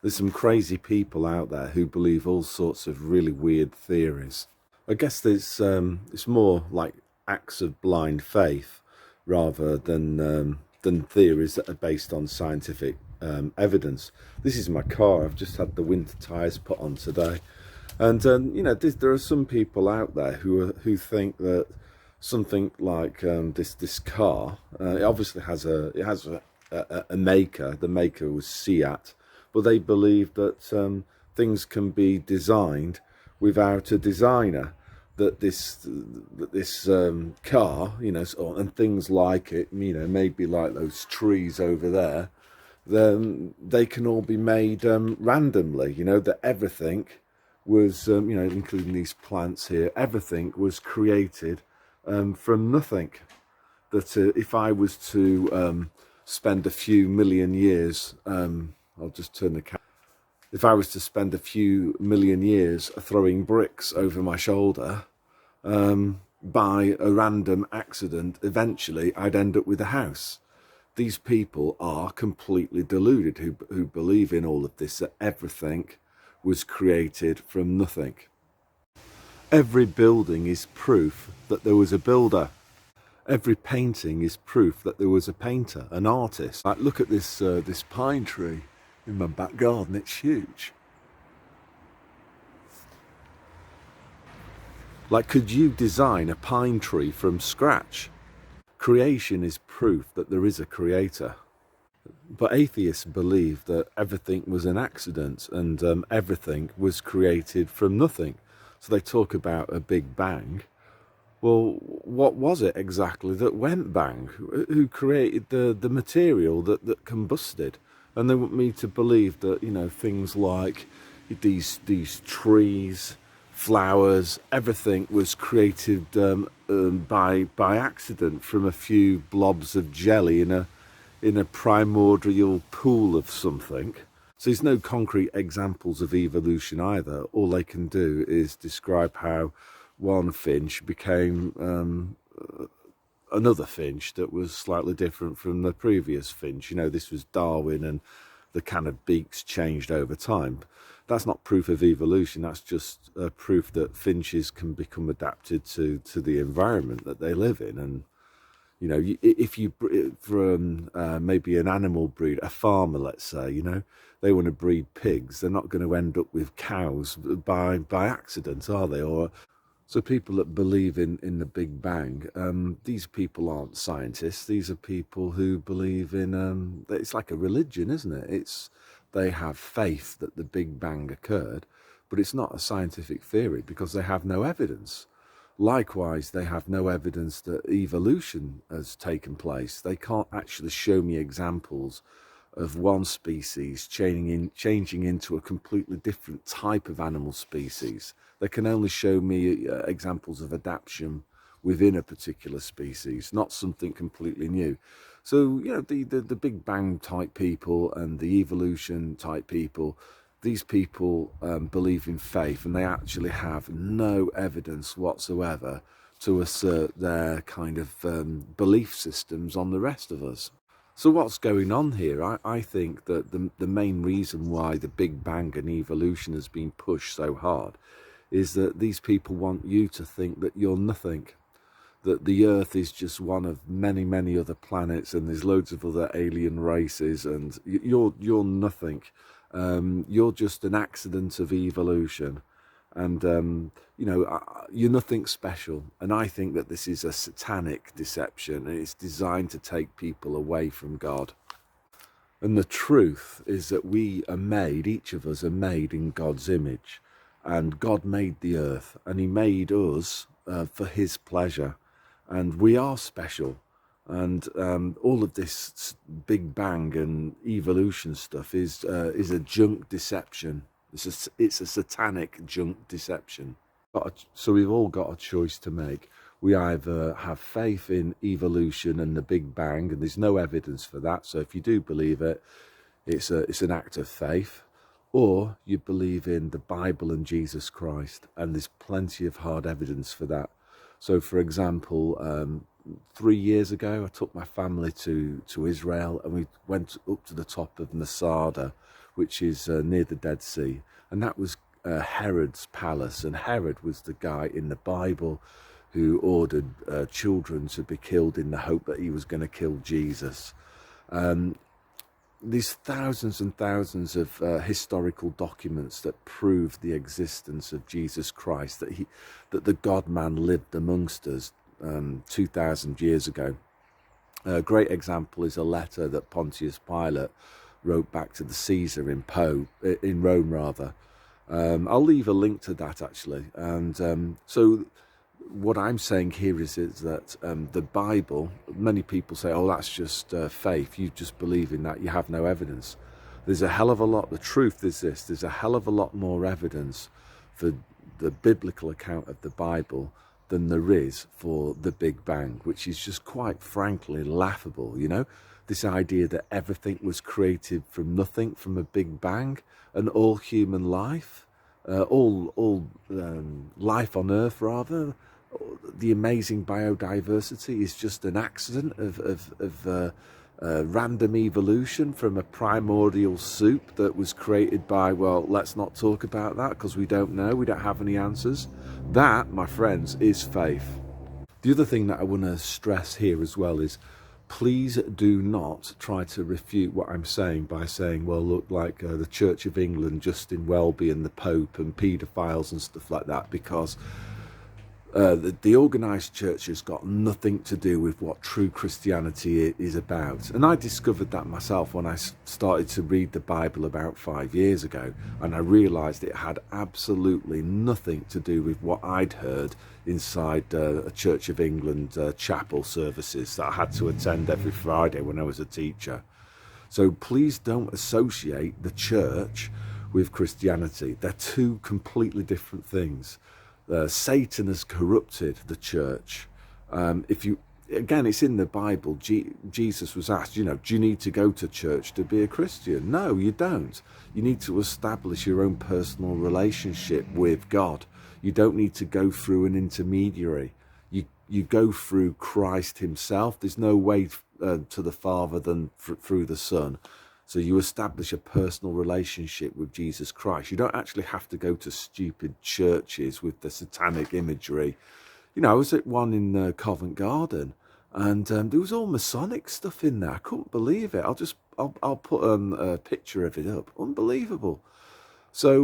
There's some crazy people out there who believe all sorts of really weird theories. I guess it's more like acts of blind faith rather than theories that are based on scientific evidence. This is my car. I've just had the winter tyres put on today, and there are some people out there who think that something like this car, it obviously has a maker. The maker was Seat, but they believe that things can be designed without a designer. That this car, and things like it, maybe like those trees over there, then they can all be made randomly. That everything was, including these plants here, everything was created from nothing. That if I was to spend a few million years, I'll just turn the camera. If I was to spend a few million years throwing bricks over my shoulder, by a random accident, eventually I'd end up with a house. These people are completely deluded who believe in all of this, that everything was created from nothing. Every building is proof that there was a builder. Every painting is proof that there was a painter, an artist. Like, look at this pine tree in my back garden. It's huge. Like, could you design a pine tree from scratch? Creation is proof that there is a creator. But atheists believe that everything was an accident and everything was created from nothing. So they talk about a big bang. Well, what was it exactly that went bang? Who created the material that combusted? And they want me to believe that, things like these trees, flowers, everything was created by accident from a few blobs of jelly in a primordial pool of something. So there's no concrete examples of evolution either. All they can do is describe how one finch became another finch that was slightly different from the previous finch. This was Darwin, and the kind of beaks changed over time. That's not proof of evolution. That's just proof that finches can become adapted to the environment that they live in. And if you from maybe an animal breed, a farmer, let's say, they want to breed pigs, they're not going to end up with cows by accident, are they? Or so people that believe in the Big Bang, these people aren't scientists. These are people who believe in, it's like a religion, isn't it? They have faith that the Big Bang occurred, but it's not a scientific theory because they have no evidence. Likewise, they have no evidence that evolution has taken place. They can't actually show me examples of one species changing into a completely different type of animal species. They can only show me examples of adaptation within a particular species, not something completely new. So, the Big Bang type people and the evolution type people, these people believe in faith, and they actually have no evidence whatsoever to assert their kind of belief systems on the rest of us. So what's going on here? I think that the main reason why the Big Bang and evolution has been pushed so hard is that these people want you to think that you're nothing, that the Earth is just one of many, many other planets, and there's loads of other alien races, and you're nothing. You're just an accident of evolution, and you're nothing special. And I think that this is a satanic deception, and it's designed to take people away from God. And the truth is that each of us are made in God's image, and God made the earth, and he made us for his pleasure, and we are special. And all of this Big Bang and evolution stuff is a junk deception. It's a satanic junk deception. So we've all got a choice to make. We either have faith in evolution and the Big Bang, and there's no evidence for that. So if you do believe it, it's an act of faith. Or you believe in the Bible and Jesus Christ, and there's plenty of hard evidence for that. So, for example, 3 years ago, I took my family to Israel, and we went up to the top of Masada, which is near the Dead Sea, and that was Herod's palace. And Herod was the guy in the Bible who ordered children to be killed in the hope that he was going to kill Jesus. These thousands and thousands of historical documents that prove the existence of Jesus Christ, that the God-man lived amongst us 2,000 years ago. A great example is a letter that Pontius Pilate wrote back to the Caesar in Rome rather. I'll leave a link to that actually. And so what I'm saying here is that the Bible, many people say, oh, that's just faith. You just believe in that. You have no evidence. There's a hell of a lot. The truth is this. There's a hell of a lot more evidence for the biblical account of the Bible than there is for the Big Bang, which is just quite frankly laughable. You know, this idea that everything was created from nothing, from a Big Bang, and all human life, all life on Earth rather, the amazing biodiversity is just an accident of random evolution from a primordial soup that was created by, well, let's not talk about that because we don't know, we don't have any answers. That, my friends, is faith. The other thing that I want to stress here as well is, please do not try to refute what I'm saying by saying, well, look, like the Church of England, Justin Welby and the Pope and paedophiles and stuff like that, because the organised church has got nothing to do with what true Christianity is about. And I discovered that myself when I started to read the Bible about 5 years ago, and I realised it had absolutely nothing to do with what I'd heard inside a Church of England chapel services that I had to attend every Friday when I was a teacher. So please don't associate the church with Christianity. They're two completely different things. Satan has corrupted the church. Again, it's in the Bible. Jesus was asked, do you need to go to church to be a Christian? No, you don't. You need to establish your own personal relationship with God. You don't need to go through an intermediary. You go through Christ himself. There's no way to the Father than through the Son. So you establish a personal relationship with Jesus Christ. You don't actually have to go to stupid churches with the satanic imagery. I was at one in Covent Garden, and there was all Masonic stuff in there. I couldn't believe it. I'll put a picture of it up. Unbelievable. So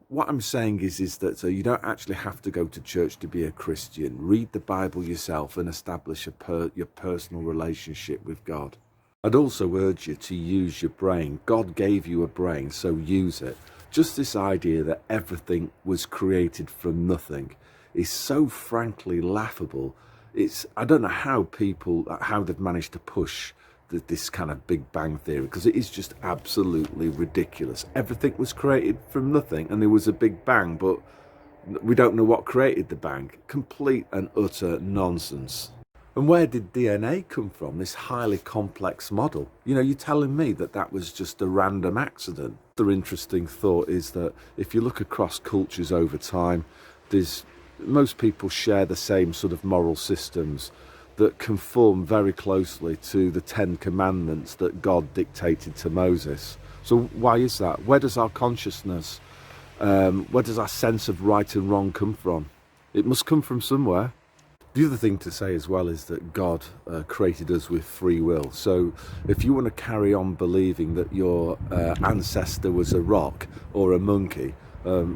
what I'm saying is that you don't actually have to go to church to be a Christian. Read the Bible yourself and establish your personal relationship with God. I'd also urge you to use your brain. God gave you a brain, so use it. Just this idea that everything was created from nothing is so frankly laughable. I don't know how they've managed to push this kind of Big Bang theory, because it is just absolutely ridiculous. Everything was created from nothing and there was a Big Bang, but we don't know what created the bang. Complete and utter nonsense. And where did DNA come from, this highly complex model? You're telling me that was just a random accident. The interesting thought is that if you look across cultures over time, most people share the same sort of moral systems that conform very closely to the 10 Commandments that God dictated to Moses. So why is that? Where does our consciousness, where does our sense of right and wrong come from? It must come from somewhere. The other thing to say as well is that God created us with free will. So if you want to carry on believing that your ancestor was a rock or a monkey,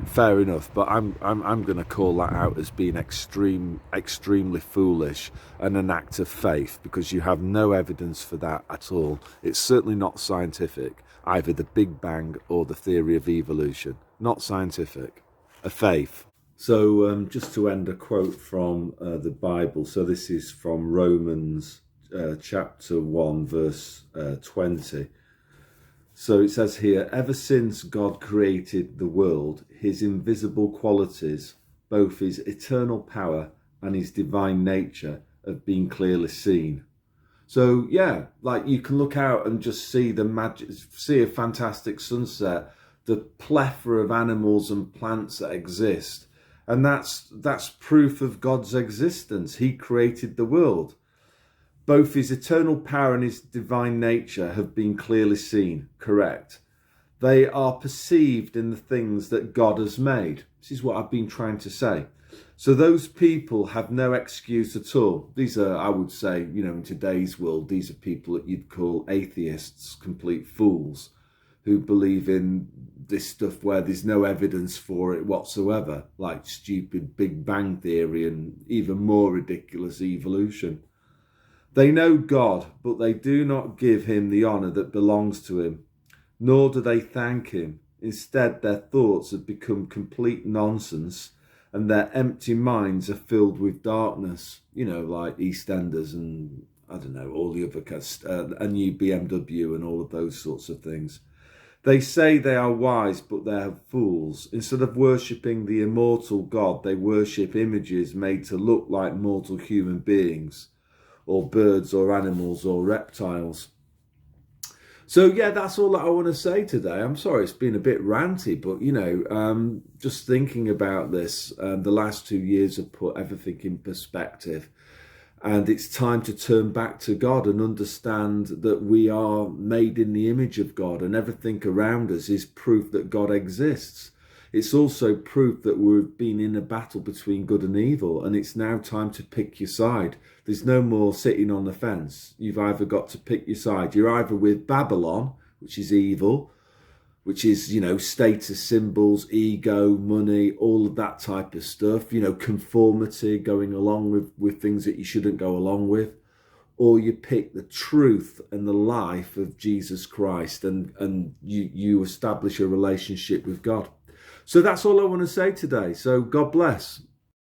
fair enough. But I'm going to call that out as being extremely foolish and an act of faith, because you have no evidence for that at all. It's certainly not scientific, either the Big Bang or the theory of evolution. Not scientific. A faith. So just to end, a quote from the Bible. So this is from Romans chapter 1, verse 20. So it says here, ever since God created the world, his invisible qualities, both his eternal power and his divine nature, have been clearly seen. So yeah, like you can look out and just see see a fantastic sunset, the plethora of animals and plants that exist. And that's proof of God's existence. He created the world. Both his eternal power and his divine nature have been clearly seen, correct. They are perceived in the things that God has made. This is what I've been trying to say. So those people have no excuse at all. These are, I would say, in today's world, these are people that you'd call atheists, complete fools, who believe in this stuff where there's no evidence for it whatsoever, like stupid Big Bang Theory and even more ridiculous evolution. They know God, but they do not give him the honour that belongs to him, nor do they thank him. Instead, their thoughts have become complete nonsense, and their empty minds are filled with darkness, like EastEnders and, I don't know, all the other, a new BMW and all of those sorts of things. They say they are wise, but they are fools. Instead of worshipping the immortal God, they worship images made to look like mortal human beings, or birds or animals or reptiles. So yeah, that's all that I want to say today. I'm sorry it's been a bit ranty, but just thinking about this, the last 2 years have put everything in perspective, and it's time to turn back to God and understand that we are made in the image of God, and everything around us is proof that God exists. It's also proof that we've been in a battle between good and evil, and it's now time to pick your side. There's no more sitting on the fence. You've either got to pick your side. You're either with Babylon, which is evil, which is, status symbols, ego, money, all of that type of stuff, conformity, going along with things that you shouldn't go along with, or you pick the truth and the life of Jesus Christ, and you establish a relationship with God. So that's all I want to say today. So God bless.